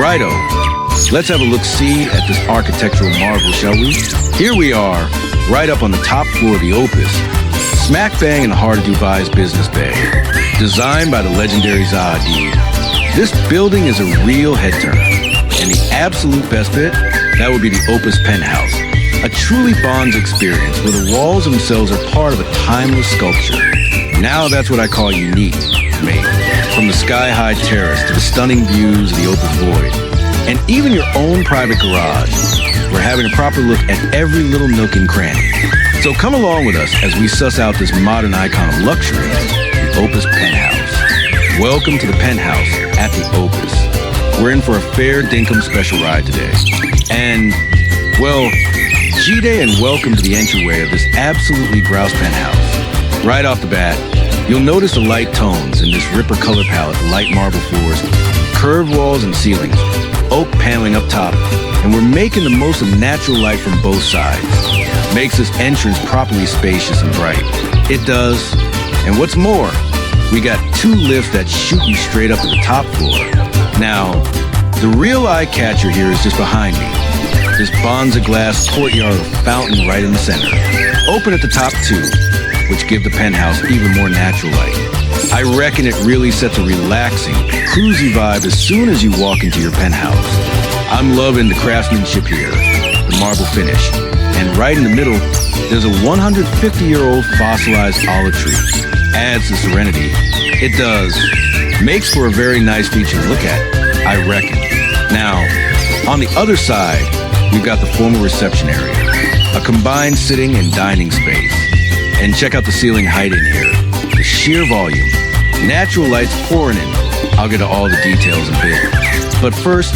Righto, let's have a look-see at this architectural marvel, shall we? Here we are, right up on the top floor of the Opus, smack bang in the heart of Dubai's Business Bay. Designed by the legendary Zaha Hadid, this building is a real head turner. And the absolute best bit, that would be the Opus Penthouse. A truly Bonds experience where the walls themselves are part of a timeless sculpture. Now that's what I call unique, mate. From the sky-high terrace to the stunning views of the open void, and even your own private garage, we're having a proper look at every little nook and cranny. So come along with us as we suss out this modern icon of luxury, the Opus Penthouse. Welcome to the Penthouse at the Opus. We're in for a fair dinkum special ride today. And, well, G-Day and welcome to the entryway of this absolutely grouse penthouse. Right off the bat, you'll notice the light tones in this ripper color palette, light marble floors, curved walls and ceilings, oak paneling up top, and we're making the most of natural light from both sides. Makes this entrance properly spacious and bright. It does. And what's more, we got 2 lifts that shoot you straight up to the top floor. Now, the real eye catcher here is just behind me. This Bonza glass courtyard with a fountain right in the center. Open at the top too, which give the penthouse even more natural light. I reckon it really sets a relaxing, cruisy vibe as soon as you walk into your penthouse. I'm loving the craftsmanship here, the marble finish. And right in the middle, there's a 150-year-old fossilized olive tree. Adds to serenity. It does. Makes for a very nice feature to look at, I reckon. Now, on the other side, we've got the formal reception area, a combined sitting and dining space. And check out the ceiling height in here, the sheer volume, natural lights pouring in. I'll get to all the details in a bit. But first,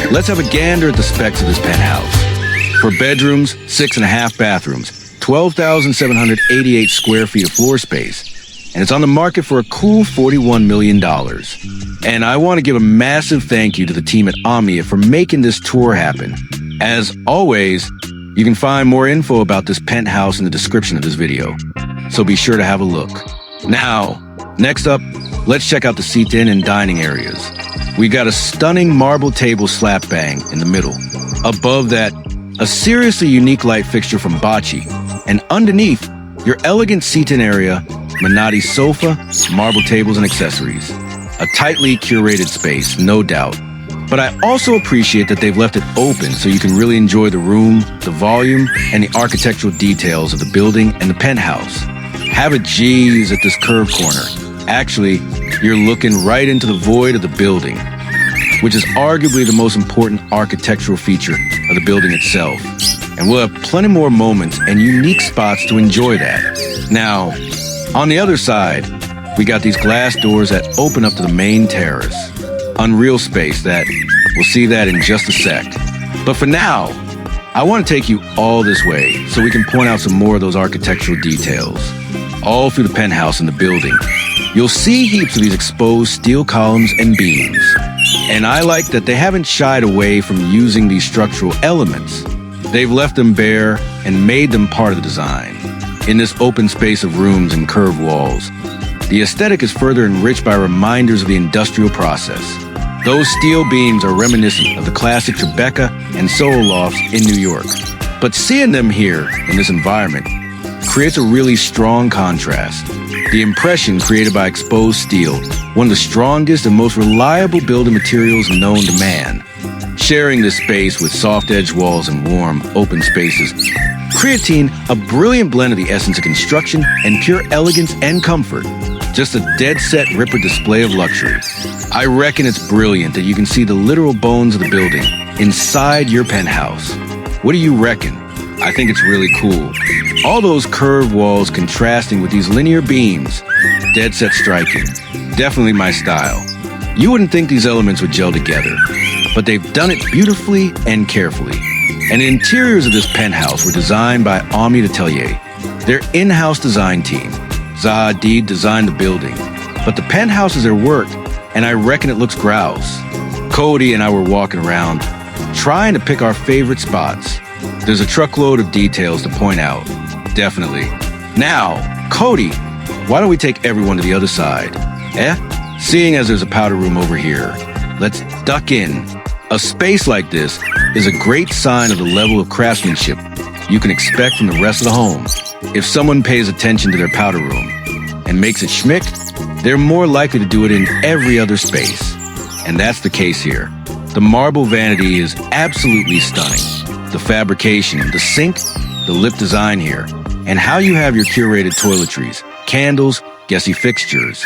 let's have a gander at the specs of this penthouse. For bedrooms, 6.5 bathrooms, 12,788 square feet of floor space, and it's on the market for a cool $41 million. And I want to give a massive thank you to the team at Omnia for making this tour happen. As always, you can find more info about this penthouse in the description of this video, so be sure to have a look. Now, next up, let's check out the seat-in and dining areas. We got a stunning marble table slap bang in the middle. Above that, a seriously unique light fixture from Bocce, and underneath, your elegant seat-in area, Menotti sofa, marble tables and accessories. A tightly curated space, no doubt. But I also appreciate that they've left it open so you can really enjoy the room, the volume, and the architectural details of the building and the penthouse. Have a G's at this curved corner. Actually, you're looking right into the void of the building, which is arguably the most important architectural feature of the building itself. And we'll have plenty more moments and unique spots to enjoy that. Now, on the other side, we got these glass doors that open up to the main terrace. Unreal space that, we'll see that in just a sec. But for now, I want to take you all this way so we can point out some more of those architectural details. All through the penthouse and the building, you'll see heaps of these exposed steel columns and beams. And I like that they haven't shied away from using these structural elements. They've left them bare and made them part of the design. In this open space of rooms and curved walls, the aesthetic is further enriched by reminders of the industrial process. Those steel beams are reminiscent of the classic Tribeca and Solo lofts in New York. But seeing them here in this environment creates a really strong contrast. The impression created by exposed steel, one of the strongest and most reliable building materials known to man. Sharing this space with soft-edged walls and warm, open spaces, creatine a brilliant blend of the essence of construction and pure elegance and comfort. Just a dead-set ripper display of luxury. I reckon it's brilliant that you can see the literal bones of the building inside your penthouse. What do you reckon? I think it's really cool. All those curved walls contrasting with these linear beams. Dead-set striking. Definitely my style. You wouldn't think these elements would gel together, but they've done it beautifully and carefully. And the interiors of this penthouse were designed by Omni Atelier, their in-house design team. Zaha Hadid designed the building, but the penthouse is their work, and I reckon it looks grouse. Cody and I were walking around, trying to pick our favorite spots. There's a truckload of details to point out, definitely. Now, Cody, why don't we take everyone to the other side? Seeing as there's a powder room over here, let's duck in A space like this is a great sign of the level of craftsmanship you can expect from the rest of the home. If someone pays attention to their powder room and makes it schmick, they're more likely to do it in every other space. And that's the case here. The marble vanity is absolutely stunning. The fabrication, the sink, the lip design here, and how you have your curated toiletries, candles, guessy fixtures.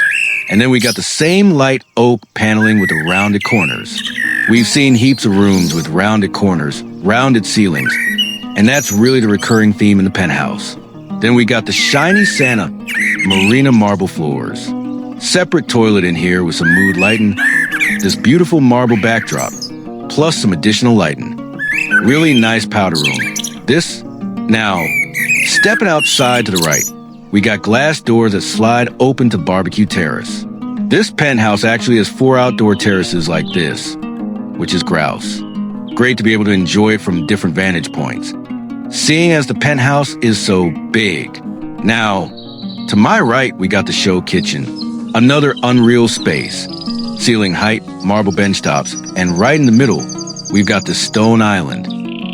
And then we got the same light oak paneling with the rounded corners. We've seen heaps of rooms with rounded corners, rounded ceilings, and that's really the recurring theme in the penthouse. Then we got the shiny Santa Marina marble floors. Separate toilet in here with some mood lighting. This beautiful marble backdrop, plus some additional lighting. Really nice powder room. Now, stepping outside to the right, we got glass doors that slide open to barbecue terrace. This penthouse actually has 4 outdoor terraces like this, which is grouse. Great to be able to enjoy it from different vantage points. Seeing as the penthouse is so big. Now, to my right, we got the show kitchen. Another unreal space. Ceiling height, marble bench tops, and right in the middle, we've got this stone island.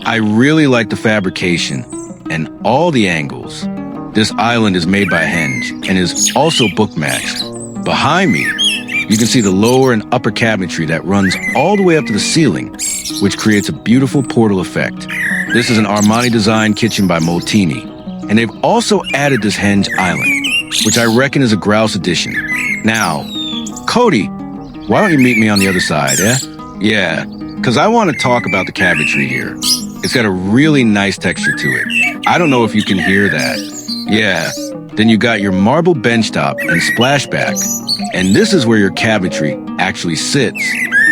I really like the fabrication and all the angles. This island is made by Henge and is also bookmatched. Behind me, you can see the lower and upper cabinetry that runs all the way up to the ceiling, which creates a beautiful portal effect. This is an Armani-designed kitchen by Molteni, and they've also added this Henge island, which I reckon is a grouse addition. Now, Cody, why don't you meet me on the other side, eh? Yeah, because I want to talk about the cabinetry here. It's got a really nice texture to it. I don't know if you can hear that. Yeah, then you got your marble benchtop and splashback, and this is where your cabinetry actually sits.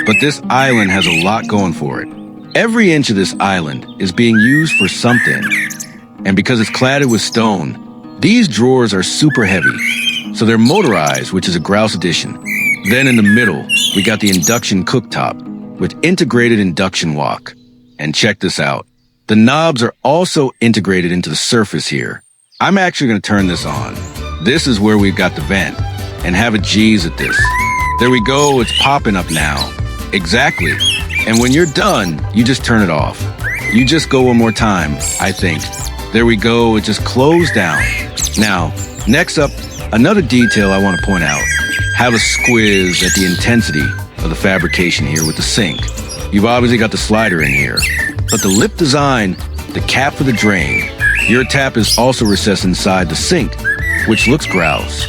But this island has a lot going for it. Every inch of this island is being used for something, and because it's cladded with stone, these drawers are super heavy, so they're motorized, which is a grouse addition. Then in the middle, we got the induction cooktop with integrated induction wok. And check this out. The knobs are also integrated into the surface here. I'm actually going to turn this on. This is where we've got the vent, and have a G's at this. There we go, it's popping up now. Exactly. And when you're done, you just turn it off. You just go one more time, I think. There we go, it just closed down. Now, next up, another detail I want to point out. Have a squiz at the intensity of the fabrication here with the sink. You've obviously got the slider in here, but the lip design, the cap for the drain, your tap is also recessed inside the sink, which looks grouse.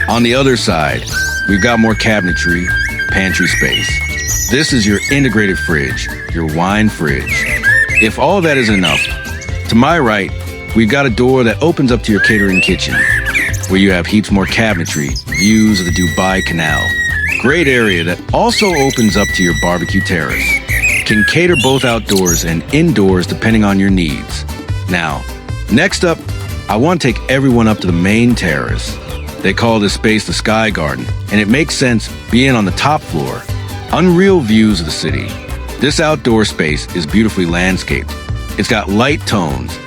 On the other side, we've got more cabinetry, pantry space. This is your integrated fridge, your wine fridge. If all that is enough, to my right, we've got a door that opens up to your catering kitchen, where you have heaps more cabinetry, views of the Dubai Canal. Great area that also opens up to your barbecue terrace. Can cater both outdoors and indoors depending on your needs. Now, next up, I want to take everyone up to the main terrace. They call this space the Sky Garden, and it makes sense being on the top floor. Unreal views of the city. This outdoor space is beautifully landscaped. It's got light tones,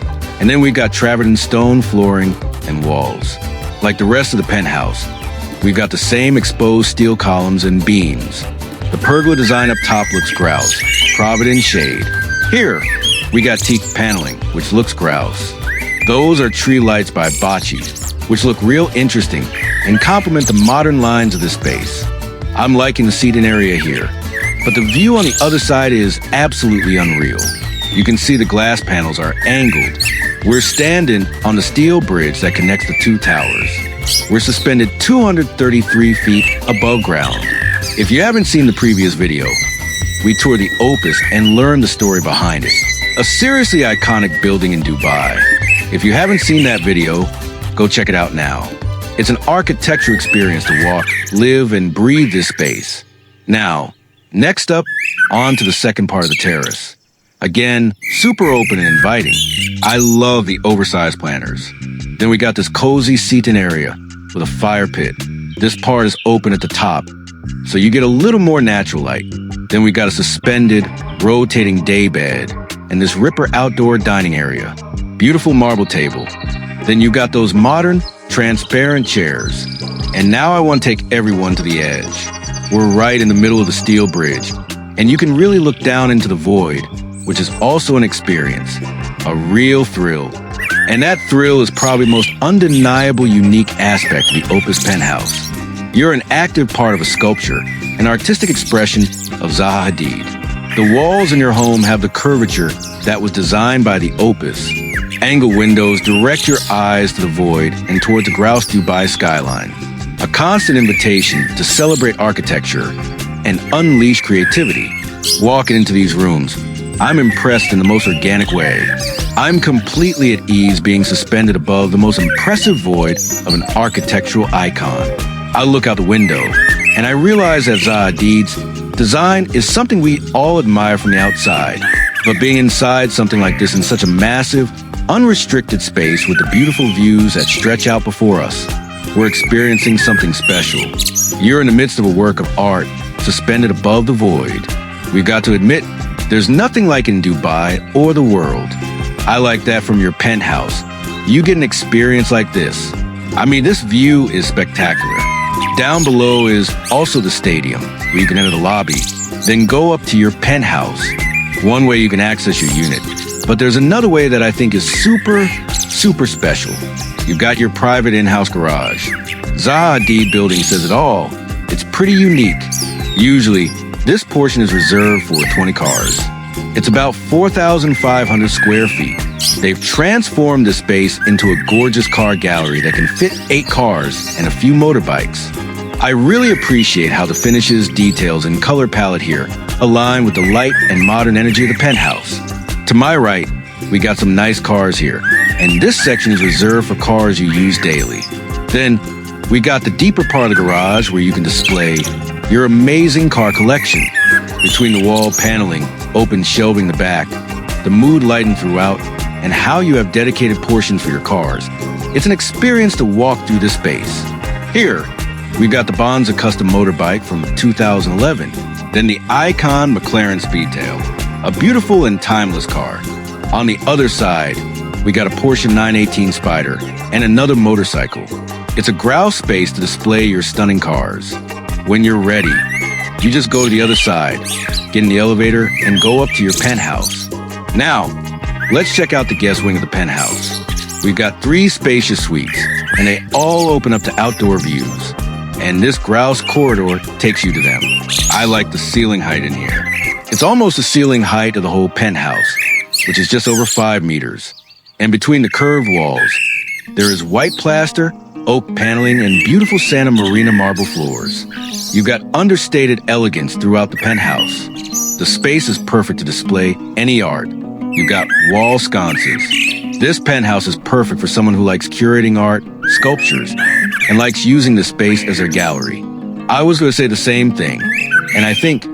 and then we've got travertine stone flooring and walls. Like the rest of the penthouse, we've got the same exposed steel columns and beams. The pergola design up top looks grouse, Providence shade. Here, we got teak paneling, which looks grouse. Those are tree lights by Bocce, which look real interesting and complement the modern lines of this space. I'm liking the seating area here, but the view on the other side is absolutely unreal. You can see the glass panels are angled. We're standing on the steel bridge that connects the 2 towers. We're suspended 233 feet above ground. If you haven't seen the previous video, we toured the Opus and learned the story behind it. A seriously iconic building in Dubai. If you haven't seen that video, go check it out now. It's an architectural experience to walk, live, and breathe this space. Now, next up, on to the second part of the terrace. Again, super open and inviting. I love the oversized planters. Then we got this cozy seating area with a fire pit. This part is open at the top, so you get a little more natural light. Then we got a suspended, rotating day bed and this ripper outdoor dining area. Beautiful marble table. Then you got those modern, transparent chairs. And now I want to take everyone to the edge. We're right in the middle of the steel bridge, And you can really look down into the void, which is also an experience, a real thrill. And that thrill is probably the most undeniable, unique aspect of the Opus Penthouse. You're an active part of a sculpture, an artistic expression of Zaha Hadid. The walls in your home have the curvature that was designed by the Opus. Angle windows direct your eyes to the void and towards the Grouse Dubai skyline. A constant invitation to celebrate architecture and unleash creativity. Walking into these rooms, I'm impressed in the most organic way. I'm completely at ease being suspended above the most impressive void of an architectural icon. I look out the window, and I realize that Zaha Hadid's design is something we all admire from the outside. But being inside something like this in such a massive, unrestricted space with the beautiful views that stretch out before us, we're experiencing something special. You're in the midst of a work of art suspended above the void. We've got to admit, there's nothing like it in Dubai or the world. I like that from your penthouse. You get an experience like this. I mean, this view is spectacular. Down below is also the stadium, where you can enter the lobby, then go up to your penthouse. One way you can access your unit. But there's another way that I think is super special. You've got your private in-house garage. Zaha Hadid building says it all. It's pretty unique. Usually, this portion is reserved for 20 cars. It's about 4,500 square feet. They've transformed the space into a gorgeous car gallery that can fit 8 cars and a few motorbikes. I really appreciate how the finishes, details, and color palette here align with the light and modern energy of the penthouse. To my right, we got some nice cars here, and this section is reserved for cars you use daily. Then, we got the deeper part of the garage where you can display your amazing car collection. Between the wall paneling, open shelving the back, the mood lighting throughout, and how you have dedicated portions for your cars. It's an experience to walk through this space. Here, we've got the Bonza custom motorbike from 2011, then the Icon McLaren Speedtail, a beautiful and timeless car. On the other side, we got a Porsche 918 Spyder and another motorcycle. It's a grouse space to display your stunning cars. When you're ready, you just go to the other side, get in the elevator, and go up to your penthouse. Now, let's check out the guest wing of the penthouse. We've got 3 spacious suites, and they all open up to outdoor views. And this grouse corridor takes you to them. I like the ceiling height in here. It's almost the ceiling height of the whole penthouse, which is just over 5 meters. And between the curved walls, there is white plaster, oak paneling, and beautiful Santa Marina marble floors. You've got understated elegance throughout the penthouse. The space is perfect to display any art. You've got wall sconces. This penthouse is perfect for someone who likes curating art, sculptures, and likes using the space as their gallery. I was going to say the same thing, and I think,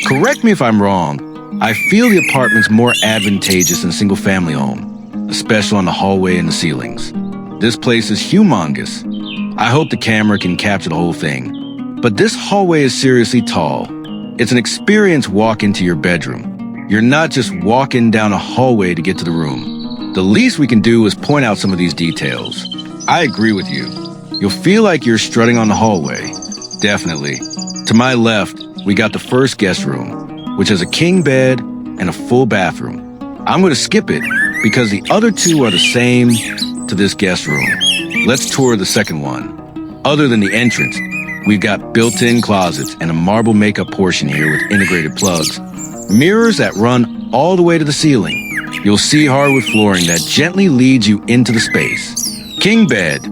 correct me if I'm wrong, I feel the apartment's more advantageous than a single-family home, especially on the hallway and the ceilings. This place is humongous. I hope the camera can capture the whole thing. But this hallway is seriously tall. It's an experience walk into your bedroom. You're not just walking down a hallway to get to the room. The least we can do is point out some of these details. I agree with you. You'll feel like you're strutting on the hallway. Definitely. To my left, we got the first guest room, which has a king bed and a full bathroom. I'm going to skip it because the other 2 are the same to this guest room. Let's tour the second one. Other than the entrance, we've got built-in closets and a marble makeup portion here with integrated plugs. Mirrors that run all the way to the ceiling. You'll see hardwood flooring that gently leads you into the space. King bed,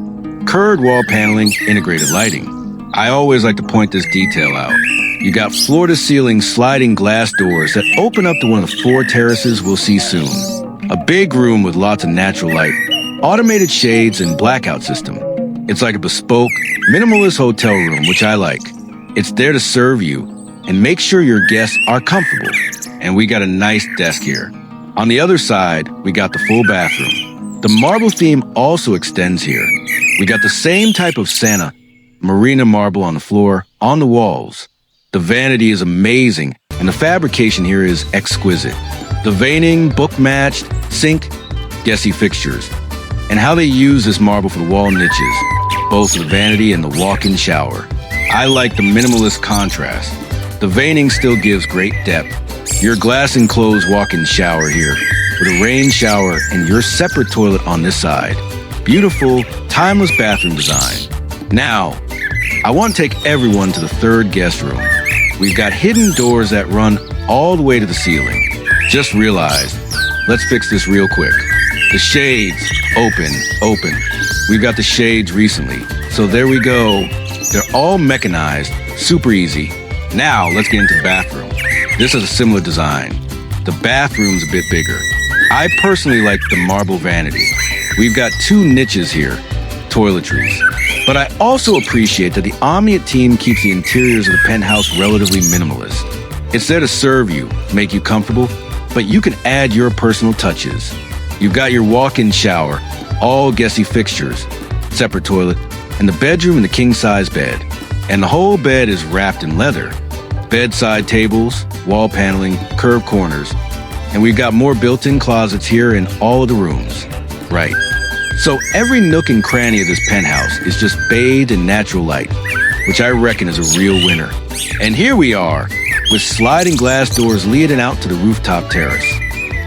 curved wall paneling, integrated lighting. I always like to point this detail out. You got floor-to-ceiling sliding glass doors that open up to one of the 4 terraces we'll see soon. A big room with lots of natural light, automated shades, and blackout system. It's like a bespoke, minimalist hotel room, which I like. It's there to serve you and make sure your guests are comfortable. And we got a nice desk here. On the other side, we got the full bathroom. The marble theme also extends here. We got the same type of Santa Marina marble on the floor, on the walls. The vanity is amazing, and the fabrication here is exquisite. The veining, book-matched, sink, guessy fixtures, and how they use this marble for the wall niches, both the vanity and the walk-in shower. I like the minimalist contrast. The veining still gives great depth. Your glass-enclosed walk-in shower here, with a rain shower and your separate toilet on this side. Beautiful, timeless bathroom design. Now, I want to take everyone to the third guest room. We've got hidden doors that run all the way to the ceiling. Just realized, let's fix this real quick. The shades, open. We've got the shades recently, so there we go. They're all mechanized, super easy. Now, let's get into the bathroom. This is a similar design. The bathroom's a bit bigger. I personally like the marble vanity. We've got 2 niches here, toiletries. But I also appreciate that the Omniate team keeps the interiors of the penthouse relatively minimalist. It's there to serve you, make you comfortable, but you can add your personal touches. You've got your walk-in shower, all guessy fixtures, separate toilet, and the bedroom and the king-size bed. And the whole bed is wrapped in leather. Bedside tables, wall paneling, curved corners, and we've got more built-in closets here in all of the rooms. Right. So every nook and cranny of this penthouse is just bathed in natural light, which I reckon is a real winner. And here we are, with sliding glass doors leading out to the rooftop terrace.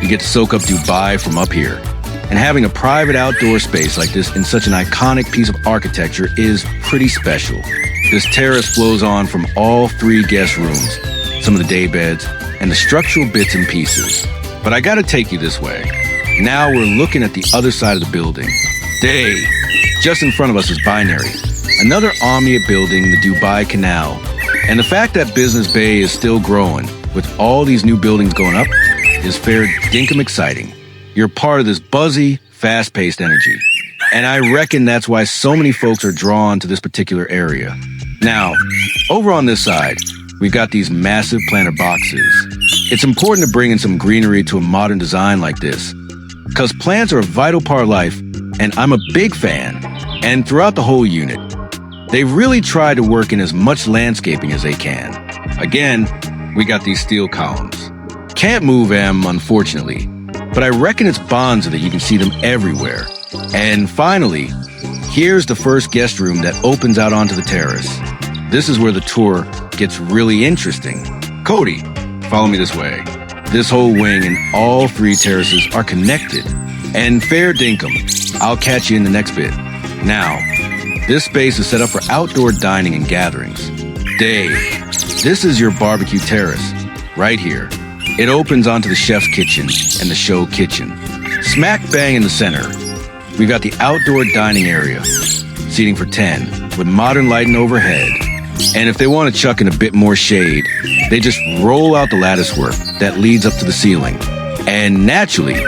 You get to soak up Dubai from up here. And having a private outdoor space like this in such an iconic piece of architecture is pretty special. This terrace flows on from all 3 guest rooms, some of the day beds, and the structural bits and pieces. But I gotta take you this way. Now we're looking at the other side of the building. Day. Just in front of us is Binary, another Omniate building, the Dubai Canal. And the fact that Business Bay is still growing, with all these new buildings going up, is fair dinkum exciting. You're part of this buzzy, fast-paced energy. And I reckon that's why so many folks are drawn to this particular area. Now, over on this side, we've got these massive planter boxes. It's important to bring in some greenery to a modern design like this, because plants are a vital part of life, and I'm a big fan. And throughout the whole unit, they've really tried to work in as much landscaping as they can. Again, we got these steel columns. Can't move them, unfortunately, but I reckon it's bonds that you can see them everywhere. And finally, here's the first guest room that opens out onto the terrace. This is where the tour gets really interesting. Cody, follow me this way. This whole wing and all 3 terraces are connected. And fair dinkum, I'll catch you in the next bit. Now, this space is set up for outdoor dining and gatherings. Day, this is your barbecue terrace, right here. It opens onto the chef's kitchen and the show kitchen. Smack bang in the center, we've got the outdoor dining area, seating for 10, with modern lighting overhead. And if they want to chuck in a bit more shade, they just roll out the lattice work that leads up to the ceiling. And naturally,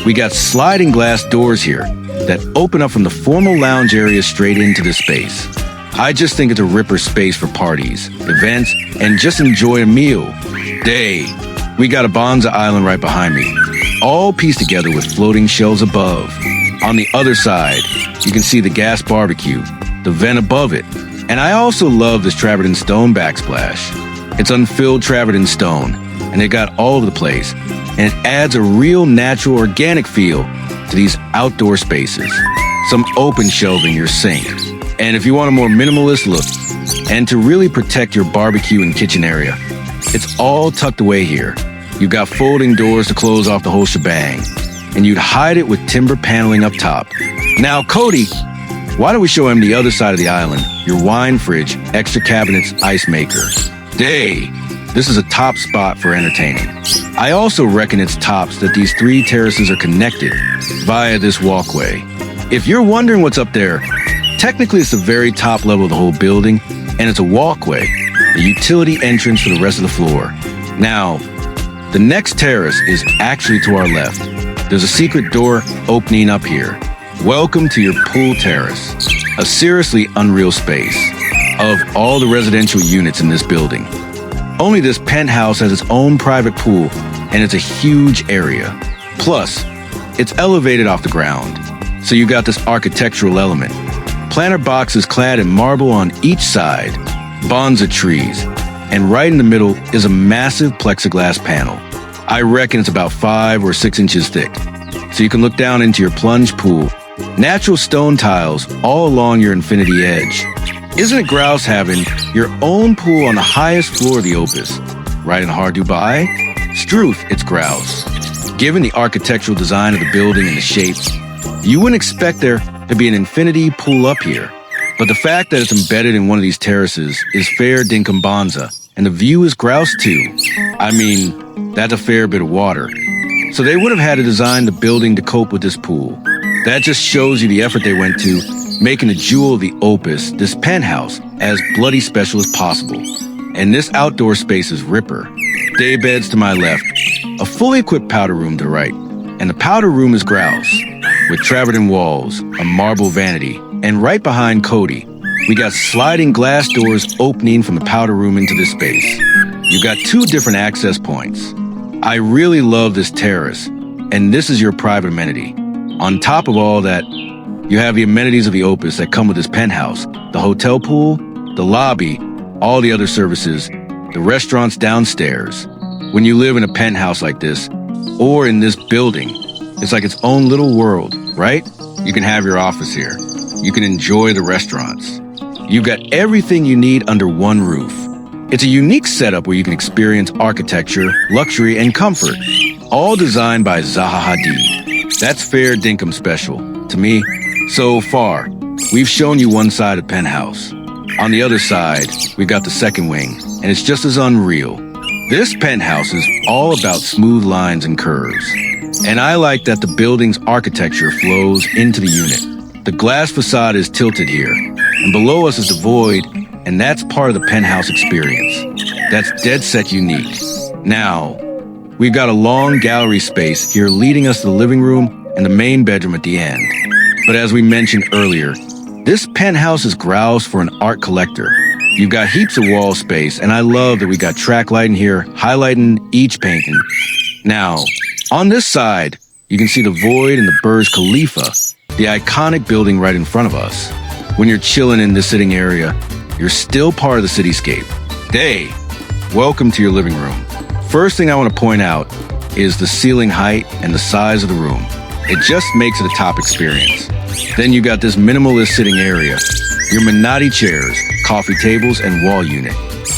we got sliding glass doors here that open up from the formal lounge area straight into this space. I just think it's a ripper space for parties, events, and just enjoy a meal. Day, we got a Bonza Island right behind me, all pieced together with floating shelves above. On the other side, you can see the gas barbecue, the vent above it. And I also love this travertine stone backsplash. It's unfilled travertine stone, and it got all over the place, and it adds a real natural organic feel to these outdoor spaces. Some open shelving your sink. And if you want a more minimalist look, and to really protect your barbecue and kitchen area, it's all tucked away here. You've got folding doors to close off the whole shebang, and you'd hide it with timber paneling up top. Now, Cody, why don't we show him the other side of the island, your wine fridge, extra cabinets, ice maker. Day, this is a top spot for entertaining. I also reckon it's tops that these 3 terraces are connected via this walkway. If you're wondering what's up there, technically it's the very top level of the whole building, and it's a walkway, the utility entrance for the rest of the floor. Now, the next terrace is actually to our left. There's a secret door opening up here. Welcome to your pool terrace, a seriously unreal space. Of all the residential units in this building, only this penthouse has its own private pool, and it's a huge area. Plus, it's elevated off the ground, so you got this architectural element. Planter boxes clad in marble on each side, bonza trees, and right in the middle is a massive plexiglass panel. I reckon it's about 5 or 6 inches thick, so you can look down into your plunge pool. Natural stone tiles all along your infinity edge. Isn't it grouse having your own pool on the highest floor of the Opus? Right in Hard Dubai? Struth, it's grouse. Given the architectural design of the building and the shape, you wouldn't expect there to be an infinity pool up here. But the fact that it's embedded in one of these terraces is fair dinkum bonza, and the view is grouse too. I mean, that's a fair bit of water. So they would have had to design the building to cope with this pool. That just shows you the effort they went to making the jewel of the Opus, this penthouse, as bloody special as possible. And this outdoor space is ripper. Day beds to my left, a fully equipped powder room to the right, and the powder room is grouse, with travertine walls, a marble vanity, and right behind Cody, we got sliding glass doors opening from the powder room into this space. You've got 2 different access points. I really love this terrace, and this is your private amenity. On top of all that, you have the amenities of the Opus that come with this penthouse, the hotel pool, the lobby, all the other services, the restaurants downstairs. When you live in a penthouse like this, or in this building, it's like its own little world, right? You can have your office here. You can enjoy the restaurants. You've got everything you need under one roof. It's a unique setup where you can experience architecture, luxury, and comfort, all designed by Zaha Hadid. That's fair dinkum special, to me. So far, we've shown you one side of Penthouse. On the other side, we've got the second wing, and it's just as unreal. This penthouse is all about smooth lines and curves. And I like that the building's architecture flows into the unit. The glass facade is tilted here, and below us is the void, and that's part of the penthouse experience. That's dead set unique. Now, we've got a long gallery space here leading us to the living room and the main bedroom at the end. But as we mentioned earlier, this penthouse is grouse for an art collector. You've got heaps of wall space, and I love that we got track lighting here, highlighting each painting. Now, on this side, you can see the void and the Burj Khalifa, the iconic building right in front of us. When you're chilling in this sitting area, you're still part of the cityscape. Day, welcome to your living room. First thing I want to point out is the ceiling height and the size of the room. It just makes it a top experience. Then you got this minimalist sitting area, your Minotti chairs, coffee tables, and wall unit.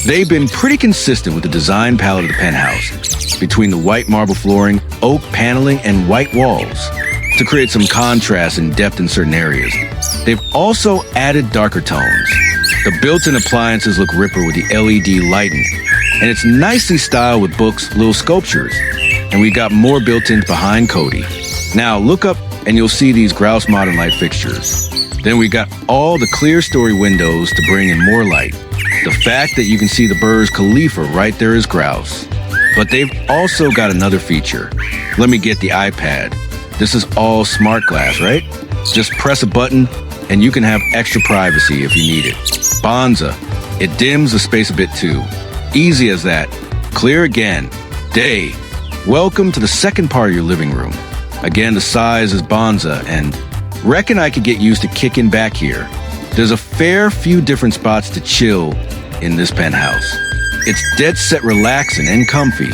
They've been pretty consistent with the design palette of the penthouse, between the white marble flooring, oak paneling, and white walls, to create some contrast and depth in certain areas. They've also added darker tones. The built-in appliances look ripper with the LED lighting, and it's nicely styled with books, little sculptures, and we got more built-in behind Cody. Now look up and you'll see these grouse modern light fixtures. Then we got all the clear story windows to bring in more light. The fact that you can see the Burj Khalifa right there is grouse. But they've also got another feature. Let me get the iPad. This is all smart glass, right? Just press a button and you can have extra privacy if you need it. Bonza, it dims the space a bit too. Easy as that. Clear again. Day, welcome to the second part of your living room. Again, the size is bonza, and reckon I could get used to kicking back here. There's a fair few different spots to chill in this penthouse. It's dead set relaxing and comfy.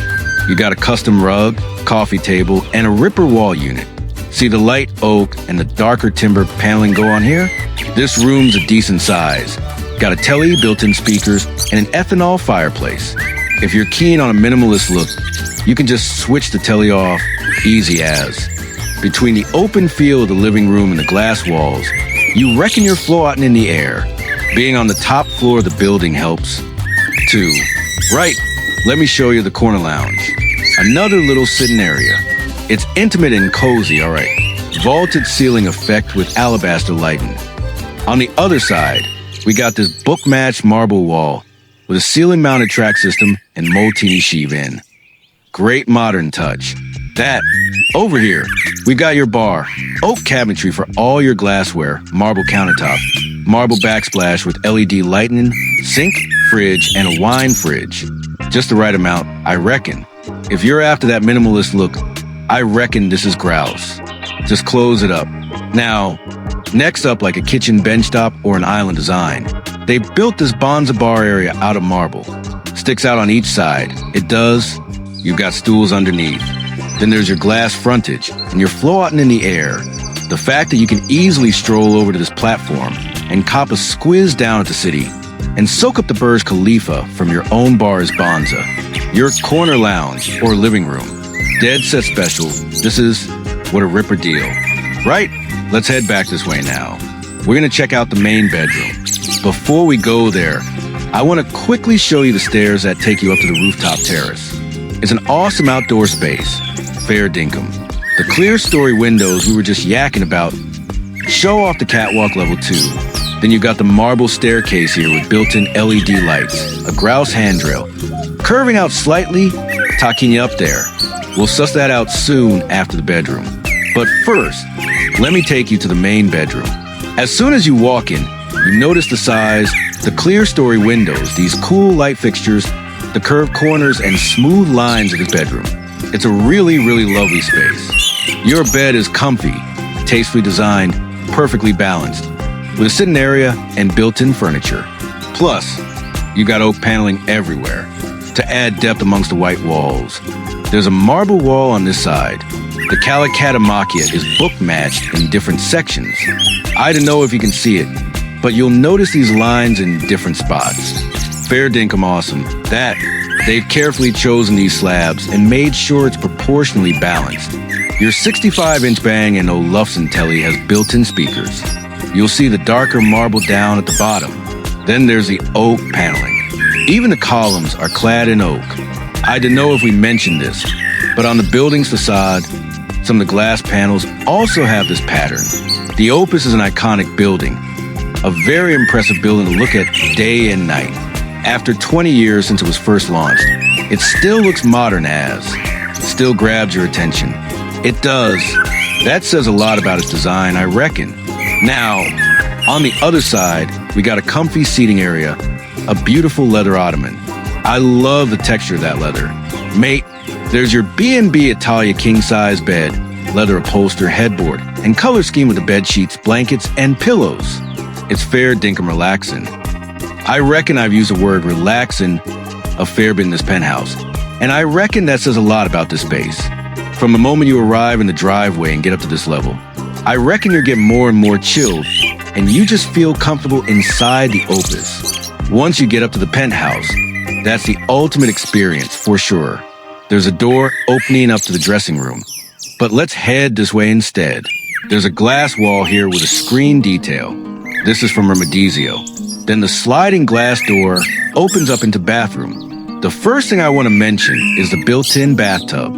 You got a custom rug, coffee table, and a ripper wall unit. See the light oak and the darker timber paneling go on here? This room's a decent size. Got a telly, built-in speakers, and an ethanol fireplace. If you're keen on a minimalist look, you can just switch the telly off, easy as. Between the open feel of the living room and the glass walls, you reckon you're floating in the air. Being on the top floor of the building helps, too. Right, let me show you the corner lounge. Another little sitting area. It's intimate and cozy, all right. Vaulted ceiling effect with alabaster lighting. On the other side, we got this book-matched marble wall with a ceiling-mounted track system and Molteni sheave-in. Great modern touch. That, over here, we got your bar, oak cabinetry for all your glassware, marble countertop, marble backsplash with LED lighting, sink, fridge, and a wine fridge. Just the right amount, I reckon. If you're after that minimalist look, I reckon this is grouse. Just close it up. Now, next up, like a kitchen benchtop or an island design, they built this bonza bar area out of marble. Sticks out on each side. It does. You've got stools underneath. Then there's your glass frontage, and you're floating in the air. The fact that you can easily stroll over to this platform and cop a squiz down at the city and soak up the Burj Khalifa from your own bar's Bonza, your corner lounge or living room. Dead set special. This is what a ripper deal. Right, let's head back this way now. We're gonna check out the main bedroom. Before we go there, I wanna quickly show you the stairs that take you up to the rooftop terrace. It's an awesome outdoor space, fair dinkum. The clear story windows we were just yakking about show off the catwalk level 2. Then you got the marble staircase here with built-in LED lights, a grouse handrail, curving out slightly, taking you up there. We'll suss that out soon after the bedroom. But first, let me take you to the main bedroom. As soon as you walk in, you notice the size, the clear story windows, these cool light fixtures, the curved corners and smooth lines of this bedroom. It's a really, really lovely space. Your bed is comfy, tastefully designed, perfectly balanced, with a sitting area and built-in furniture. Plus, you got oak paneling everywhere to add depth amongst the white walls. There's a marble wall on this side. The Kalakatamachia is book-matched in different sections. I don't know if you can see it, but you'll notice these lines in different spots. Fair dinkum awesome. That, they've carefully chosen these slabs and made sure it's proportionally balanced. Your 65-inch Bang & Olufsen telly has built-in speakers. You'll see the darker marble down at the bottom. Then there's the oak paneling. Even the columns are clad in oak. I don't know if we mentioned this, but on the building's facade, some of the glass panels also have this pattern. The Opus is an iconic building, a very impressive building to look at day and night. After 20 years since it was first launched, it still looks modern still grabs your attention. It does. That says a lot about its design, I reckon. Now, on the other side, we got a comfy seating area, a beautiful leather ottoman. I love the texture of that leather. Mate, there's your B&B Italia king-size bed, leather upholster, headboard, and color scheme with the bed sheets, blankets, and pillows. It's fair dinkum relaxing. I reckon I've used the word relaxing a fair bit in this penthouse, and I reckon that says a lot about this space. From the moment you arrive in the driveway and get up to this level, I reckon you're getting more and more chilled, and you just feel comfortable inside the Opus. Once you get up to the penthouse, that's the ultimate experience for sure. There's a door opening up to the dressing room, but let's head this way instead. There's a glass wall here with a screen detail. This is from Remedizio. Then the sliding glass door opens up into bathroom. The first thing I want to mention is the built-in bathtub,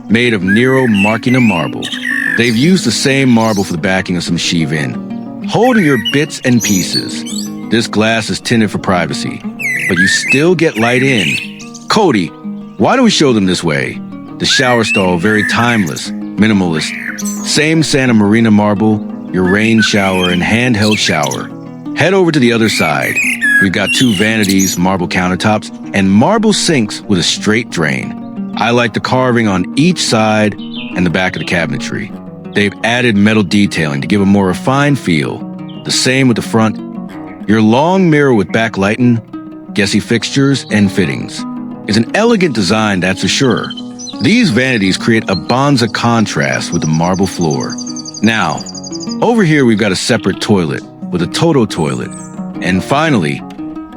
made of Nero Marchina marble. They've used the same marble for the backing of some Sheev-in, holding your bits and pieces. This glass is tinted for privacy, but you still get light in. Cody, why do we show them this way? The shower stall, very timeless, minimalist. Same Santa Marina marble, your rain shower and handheld shower. Head over to the other side. We've got 2 vanities, marble countertops, and marble sinks with a straight drain. I like the carving on each side and the back of the cabinetry. They've added metal detailing to give a more refined feel. The same with the front. Your long mirror with backlighting, guessy fixtures, and fittings. It's an elegant design, that's for sure. These vanities create a bonza contrast with the marble floor. Now, over here we've got a separate toilet with a Toto toilet. And finally,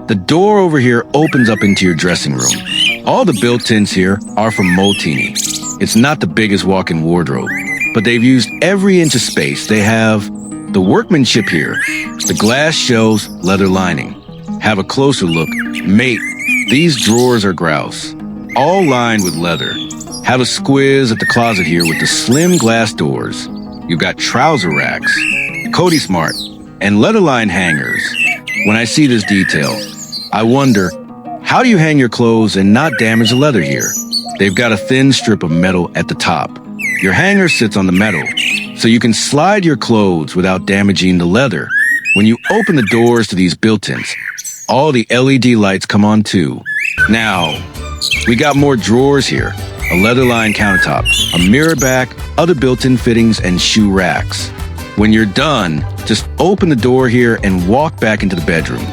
the door over here opens up into your dressing room. All the built-ins here are from Molteni. It's not the biggest walk-in wardrobe, but they've used every inch of space. They have the workmanship here, the glass shelves, leather lining. Have a closer look. Mate, these drawers are grouse, all lined with leather. Have a squiz at the closet here with the slim glass doors. You've got trouser racks, Cody Smart, and leather-lined hangers. When I see this detail, I wonder, how do you hang your clothes and not damage the leather here? They've got a thin strip of metal at the top. Your hanger sits on the metal, so you can slide your clothes without damaging the leather. When you open the doors to these built-ins, all the LED lights come on too. Now, we got more drawers here, a leather-lined countertop, a mirror back, other built-in fittings, and shoe racks. When you're done, just open the door here and walk back into the bedroom.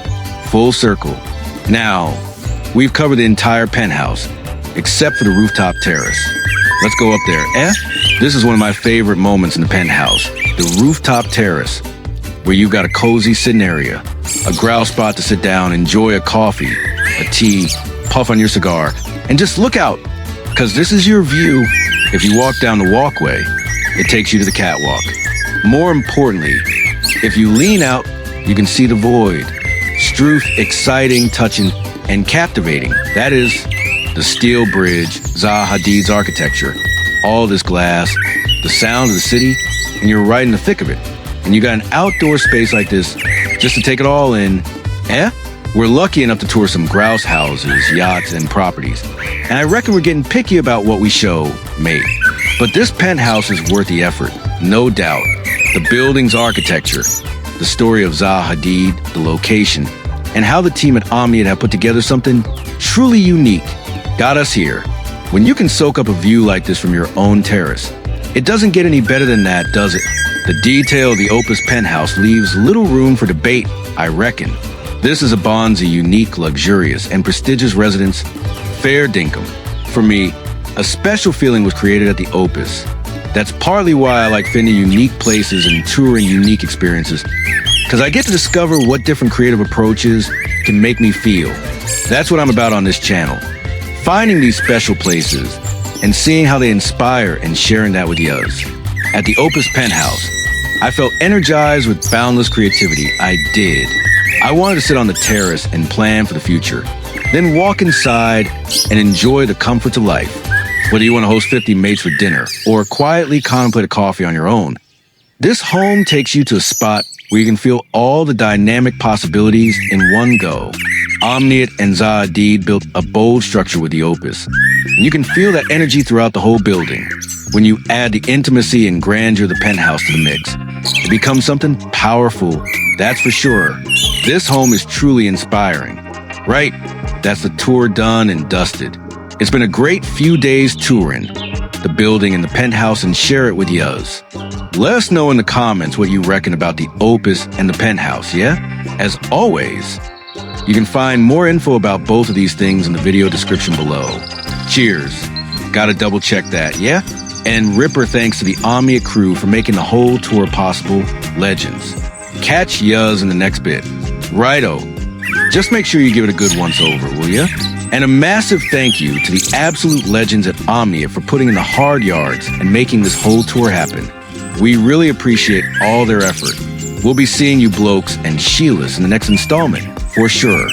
Full circle. Now, we've covered the entire penthouse, except for the rooftop terrace. Let's go up there. This is one of my favorite moments in the penthouse, the rooftop terrace. where you've got a cozy sitting area, a grouse spot to sit down, enjoy a coffee, a tea, puff on your cigar, and just look out, because this is your view. If you walk down the walkway, it takes you to the catwalk. More importantly, if you lean out, you can see the void. Struth, exciting, touching, and captivating. That is the steel bridge, Zaha Hadid's architecture. All this glass, the sound of the city, and you're right in the thick of it. And you got an outdoor space like this just to take it all in. We're lucky enough to tour some grouse houses, yachts, and properties. And I reckon we're getting picky about what we show, mate. But this penthouse is worth the effort, no doubt. The building's architecture, the story of Zaha Hadid, the location, and how the team at Omniate have put together something truly unique got us here. When you can soak up a view like this from your own terrace, it doesn't get any better than that, does it? The detail of the Opus penthouse leaves little room for debate, I reckon. This is a Bonzi unique, luxurious, and prestigious residence, fair dinkum. For me, a special feeling was created at the Opus. That's partly why I like finding unique places and touring unique experiences, because I get to discover what different creative approaches can make me feel. That's what I'm about on this channel. Finding these special places and seeing how they inspire and sharing that with yous. At the Opus Penthouse, I felt energized with boundless creativity. I did. I wanted to sit on the terrace and plan for the future, then walk inside and enjoy the comforts of life. Whether you want to host 50 mates for dinner or quietly contemplate a coffee on your own, this home takes you to a spot where you can feel all the dynamic possibilities in one go. Omniate and Zaha Hadid built a bold structure with the Opus, and you can feel that energy throughout the whole building. When you add the intimacy and grandeur of the penthouse to the mix, it becomes something powerful, that's for sure. This home is truly inspiring. Right, that's the tour done and dusted. It's been a great few days touring the building and the penthouse and share it with yous. Let us know in the comments what you reckon about the Opus and the penthouse, yeah? As always, you can find more info about both of these things in the video description below. Cheers. Gotta double check that, yeah? And ripper thanks to the Omniate crew for making the whole tour possible. Legends. Catch yuz in the next bit. Righto. Just make sure you give it a good once over, will ya? And a massive thank you to the absolute legends at Omniate for putting in the hard yards and making this whole tour happen. We really appreciate all their effort. We'll be seeing you blokes and Sheilas in the next installment, for sure.